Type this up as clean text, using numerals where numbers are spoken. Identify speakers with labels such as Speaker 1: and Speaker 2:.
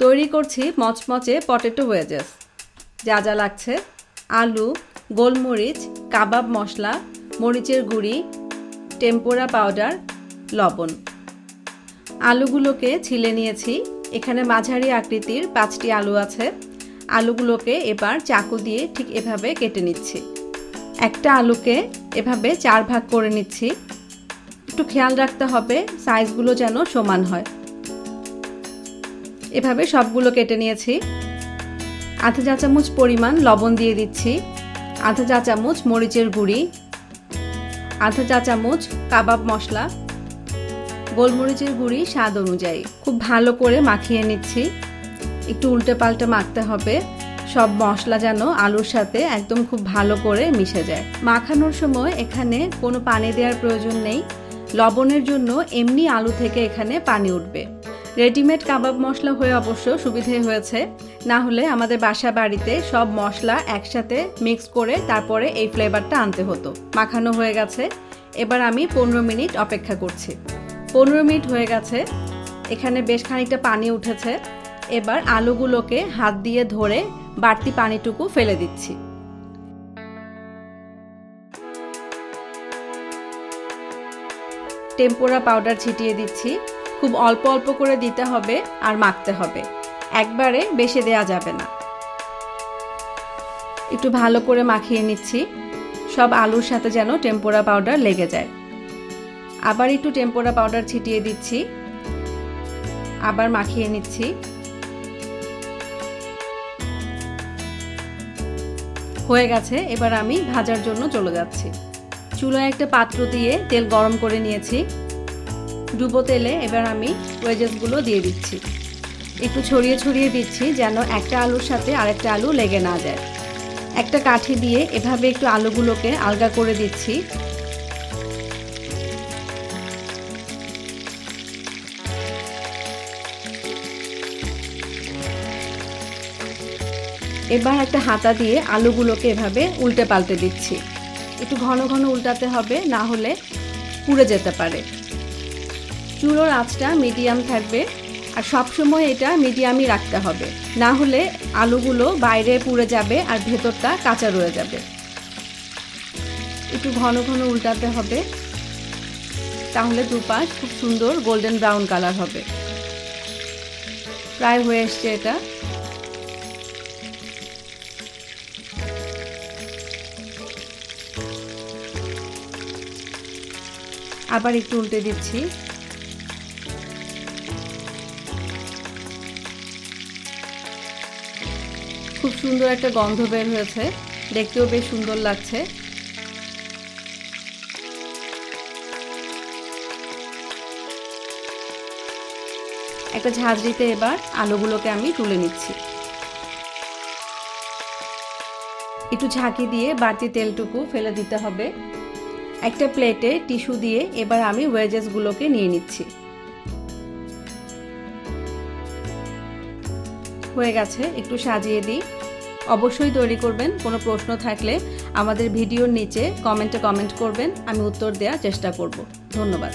Speaker 1: তৈরি করছি মচমচে পটেটো ওয়েজেস। যা যা লাগছে: আলু, গোলমরিচ, কাবাব মশলা, মরিচের গুঁড়ি, টেম্পোরা পাউডার, লবণ। আলুগুলোকে ছিলে নিয়েছি। এখানে মাঝারি আকৃতির 5টি আলু আছে। আলুগুলোকে এবার চাকু দিয়ে ঠিক এভাবে কেটে নিচ্ছি। একটা আলুকে এভাবে 4 ভাগ করে নিচ্ছি। একটু খেয়াল রাখতে হবে সাইজগুলো যেন সমান হয়। এভাবে সবগুলো কেটে নিয়েছি। আধা চা চামচ পরিমাণ লবণ দিয়ে দিচ্ছি, আধা চা চামচ মরিচের গুঁড়ি, আধা চা চামচ কাবাব মশলা, গোলমরিচের গুঁড়ি স্বাদ অনুযায়ী। খুব ভালো করে মাখিয়ে নিচ্ছি। একটু উল্টে পাল্টে মাখতে হবে, সব মশলা যেন আলুর সাথে একদম খুব ভালো করে মিশে যায়। মাখানোর সময় এখানে কোনো পানি দেওয়ার প্রয়োজন নেই। লবণের জন্য এমনি আলু থেকে এখানে পানি উঠবে। রেডিমেড কাবাব মশলা হয়ে অবশ্য সুবিধে হয়েছে, না হলে আমাদের বাসা বাড়িতে সব মশলা একসাথে মিক্স করে তারপরে এই ফ্লেভারটা আনতে হতো। মাখানো হয়ে গেছে। এবার আমি 15 মিনিট অপেক্ষা করছি। 15 মিনিট হয়ে গেছে। এখানে বেশ খানিকটা পানি উঠেছে। এবার আলুগুলোকে হাত দিয়ে ধরে বাড়তি পানিটুকু ফেলে দিচ্ছি। টেম্পোরা পাউডার ছিটিয়ে দিচ্ছি। খুব অল্প অল্প করে দিতে হবে আর মাখতে হবে, একবারে বেশি দেয়া যাবে না। একটু ভালো করে মাখিয়ে নিচ্ছি, সব আলুর সাথে যেন টেম্পোরা পাউডার লেগে যায়। আবার একটু টেম্পোরা পাউডার ছিটিয়ে দিচ্ছি, আবার মাখিয়ে নিচ্ছি। হয়ে গেছে। এবার আমি ভাজার জন্য চলে যাচ্ছি। চুলায় একটা পাত্র দিয়ে তেল গরম করে নিয়েছি। ডুবো তেলে এবার আমি ওয়েজেসগুলো দিয়ে দিচ্ছি। একটু ছড়িয়ে ছড়িয়ে দিচ্ছি যেন একটা আলুর সাথে আরেকটা আলু লেগে না যায়। একটা কাঠি দিয়ে এভাবে একটু আলুগুলোকে আলগা করে দিচ্ছি। এবার একটা হাতা দিয়ে আলুগুলোকে এভাবে উল্টে পাল্টে দিচ্ছি। একটু ঘন ঘন উল্টাতে হবে, না হলে পুড়ে যেতে পারে। চুলোর আঁচটা মিডিয়াম থাকবে, আর সবসময় এটা মিডিয়ামই রাখতে হবে, না হলে আলুগুলো বাইরে পুড়ে যাবে আর ভেতরটা কাঁচা রয়ে যাবে। একটু ঘন ঘন উল্টাতে হবে, তাহলে দুপাশ খুব সুন্দর গোল্ডেন ব্রাউন কালার হবে। প্রায় হয়ে এসছে এটা। আবার একটু উল্টে দিচ্ছি। খুব সুন্দর একটা গন্ধ বের হয়েছে, দেখতেও বেশ সুন্দর লাগছে। একটা ঝাঁঝরিতে এবার আলুগুলোকে আমি তুলে নিচ্ছি। একটু ঝাঁকি দিয়ে বাড়তি তেলটুকু ফেলে দিতে হবে। একটা প্লেটে টিস্যু দিয়ে এবার আমি ওয়েজেসগুলোকে নিয়ে নিচ্ছি। হয়ে গেছে। একটু সাজিয়ে দিই। অবশ্যই তৈরি করবেন। কোনো প্রশ্ন থাকলে আমাদের ভিডিওর নিচে কমেন্টে কমেন্ট করবেন, আমি উত্তর দেওয়ার চেষ্টা করব। ধন্যবাদ।